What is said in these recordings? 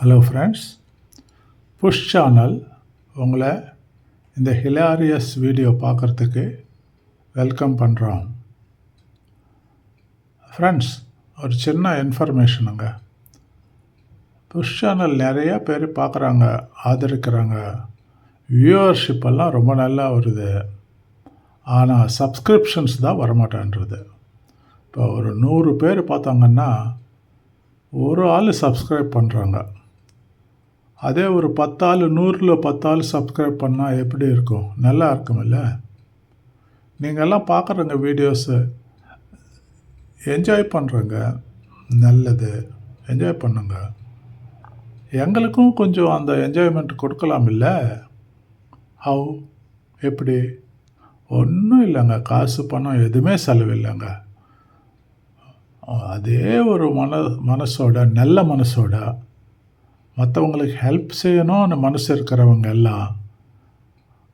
Hello friends, push channel உங்களை இந்த hilarious video பார்க்குறதுக்கு வெல்கம் பண்ணுறோம். ஃப்ரெண்ட்ஸ், ஒரு சின்ன இன்ஃபர்மேஷனுங்க. புஷ் சேனல் நிறையா பேர் பார்க்குறாங்க, ஆதரிக்கிறாங்க, வியூவர்ஷிப் எல்லாம் ரொம்ப நல்லா வருது. ஆனால் சப்ஸ்கிரிப்ஷன்ஸ் தான் வரமாட்டேன்றது. இப்போ ஒரு 100 பேர் பார்த்தாங்கன்னா ஒரு ஆள் சப்ஸ்கிரைப் பண்ணுறாங்க. அதே ஒரு 10 ஆள் 100ல் 10 ஆள் சப்ஸ்கிரைப் பண்ணால் எப்படி இருக்கும்? நல்லா இருக்குமில்ல? நீங்கள்லாம் பார்க்குறங்க வீடியோஸு, என்ஜாய் பண்ணுறங்க, நல்லது, என்ஜாய் பண்ணுங்க. எங்களுக்கும் கொஞ்சம் அந்த என்ஜாய்மெண்ட் கொடுக்கலாம் இல்லை? ஹவ், எப்படி? ஒன்றும் இல்லைங்க, காசு பணம் எதுவுமே செலவில்லைங்க. அதே ஒரு மனசோட, நல்ல மனசோட மற்றவங்களுக்கு ஹெல்ப் செய்யணும்னு மனசு இருக்கிறவங்க எல்லாம்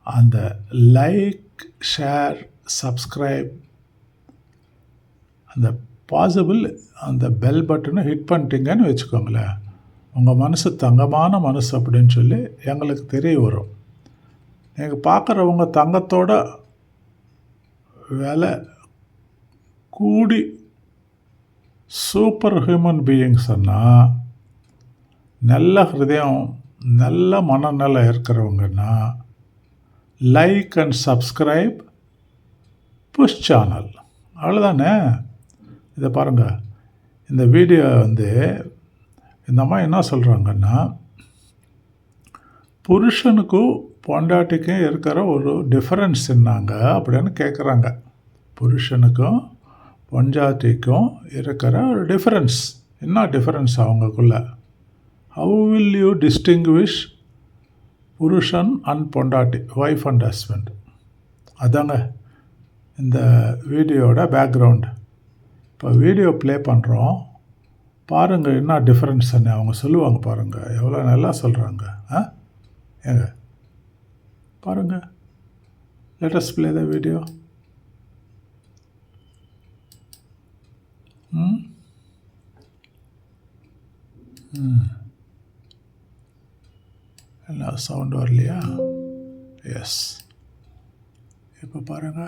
அந்த லைக், ஷேர், சப்ஸ்கிரைப், அந்த பாசிபிள் அந்த பெல் பட்டனை ஹிட் பண்ணிட்டீங்கன்னு வச்சுக்கோங்களேன். உங்கள் மனசு தங்கமான மனசு அப்படின்னு சொல்லி எங்களுக்கு தெரிய வரும். நீங்கள் பார்க்குறவங்க தங்கத்தோட விலை கூடி சூப்பர் ஹியூமன் பீயிங்ஸ்ன்னா, நல்ல ஹிருதயம், நல்ல மனநல இருக்கிறவங்கன்னா like and subscribe push channel. அவ்வளோதானே. இதை பாருங்கள், இந்த வீடியோ இந்த அம்மா என்ன சொல்கிறாங்கன்னா, புருஷனுக்கும் பொண்டாட்டிக்கும் இருக்கிற ஒரு டிஃபரன்ஸ் என்னாங்க அப்படின்னு கேட்குறாங்க. புருஷனுக்கும் பொண்டாட்டிக்கும் இருக்கிற ஒரு டிஃபரன்ஸ் என்ன டிஃபரன்ஸ் அவங்களுக்குள்ள? How will you distinguish புருஷன் அண்ட் பொண்டாட்டி, ஒய்ஃப் அண்ட் ஹஸ்பண்ட்? அதாங்க இந்த வீடியோட பேக்ரவுண்ட். இப்போ வீடியோ ப்ளே பண்ணுறோம், பாருங்கள் என்ன டிஃப்ரென்ஸ்ன்னு அவங்க சொல்லுவாங்க. பாருங்கள் எவ்வளோ நல்லா சொல்கிறாங்க. ஏங்க பாருங்கள், let us play the video. என்ன சவுண்ட் வரலையா? எஸ், இப்போ பாருங்க.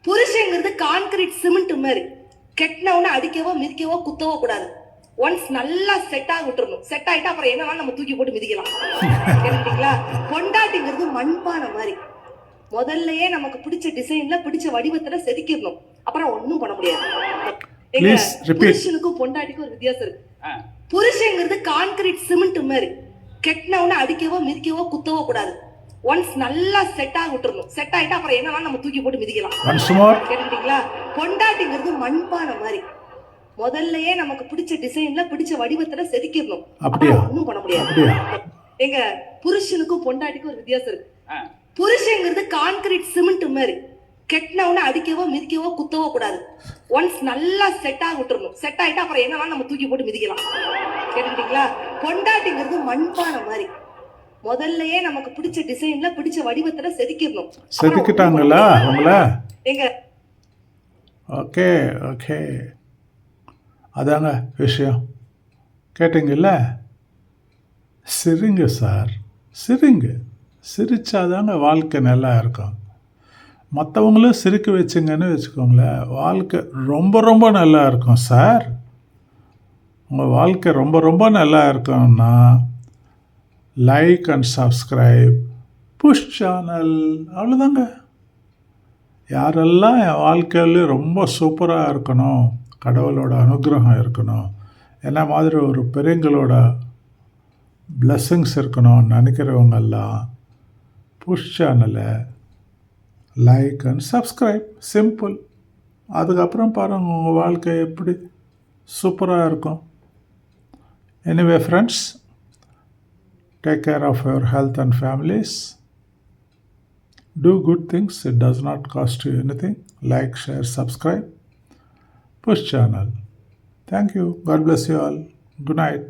புருஷங்கிறது கான்கிரீட் சிமெண்ட் மாதிரி, கெட்டினவன அடிக்கவோ மிதிக்கவோ குத்தவோ கூடாது. ஒன்ஸ் நல்லா செட் ஆகி விட்டுறணும். செட் ஆயிட்டா அப்புறம் என்னன்னா நம்ம தூக்கி போட்டு மிதிக்கலாம். கேட்டீங்களா? பொண்டாட்டிங்கிறது மண்பானை மாதிரி, முதல்லயே நமக்கு பிடிச்ச டிசைன்ல பிடிச்ச வடிவத்துல செதுக்கிடணும். அப்புறம் ஒன்னும் பண்ண முடியாது. புருஷனுக்கும் பொண்டாட்டிக்கும் ஒரு வித்தியாசம் இருக்கு. புருஷங்கிறது கான்கிரீட் சிமெண்ட் மாதிரி, கெட்டினவன அடிக்கவோ மிதிக்கவோ குத்தவோ கூடாது. ஒன்ஸ் நல்லா செட் ஆகி விட்டுறணும். செட் ஆயிட்டா அப்புறம் என்னன்னா நம்ம தூக்கி போட்டு மிதிக்கலாம். கேட்டீங்களா? பொண்டாட்டிங்கிறது மண்பானை மாதிரி, முதல்லயே நமக்கு பிடிச்ச டிசைன்ல பிடிச்ச வடிவத்துல செதுக்கிடணும். அப்புறம் ஒன்னும் பண்ண முடியாது. எங்க புருஷனுக்கும் பொண்டாட்டிக்கும் ஒரு வித்தியாசம் இருக்கு. புருஷங்கிறது கான்கிரீட் சிமெண்ட் மாதிரி, கெட்டினவன அடிக்கவோ மிதிக்கவோ குத்தவோ கூடாது. ஒன்ஸ் நல்லா செட் ஆகி விட்டுறணும். செட் ஆயிட்டா அப்புறம் என்னன்னா நம்ம தூக்கி போட்டு மிதிக்கலாம். கேட்டீங்களா? பொண்டாட்டிங்கிறது மண்பானை மாதிரி, முதல்லயே நமக்கு பிடிச்ச டிசைன்ல பிடிச்ச வடிவத்துல செதுக்கிடணும். செதுக்கிட்டாங்களா அவங்கள? எங்க ஓகே ஓகே, அதாங்க விஷயம். கேட்டீங்கல்ல? சிரிங்க சார், சிரிங்க. சிரிச்சாதாங்க வாழ்க்கை நல்லா இருக்கும். மற்றவங்களும் சிரிக்க வச்சுங்கன்னு வச்சுக்கோங்களேன், வாழ்க்கை ரொம்ப ரொம்ப நல்லா இருக்கும் சார். உங்கள் வாழ்க்கை ரொம்ப ரொம்ப நல்லா இருக்கும்னா like and subscribe push channel. அவ்வளோதாங்க. யாரெல்லாம் என் வாழ்க்கையில் ரொம்ப சூப்பராக இருக்கணும், கடவுளோட அனுகிரகம் இருக்கணும், என்ன மாதிரி ஒரு பெரியங்களோட பிளெஸ்ஸிங்ஸ் இருக்கணும் நினைக்கிறவங்கெல்லாம் புஷ் சேனலை லைக் அண்ட் சப்ஸ்கிரைப். சிம்பிள். அதுக்கப்புறம் பாருங்கள் உங்கள் வாழ்க்கை எப்படி சூப்பராக இருக்கும். Anyway friends, take care of your health and families. Do good things. It does not cost you anything. Like, share, subscribe. Push channel. Thank you. God bless you all. Good night.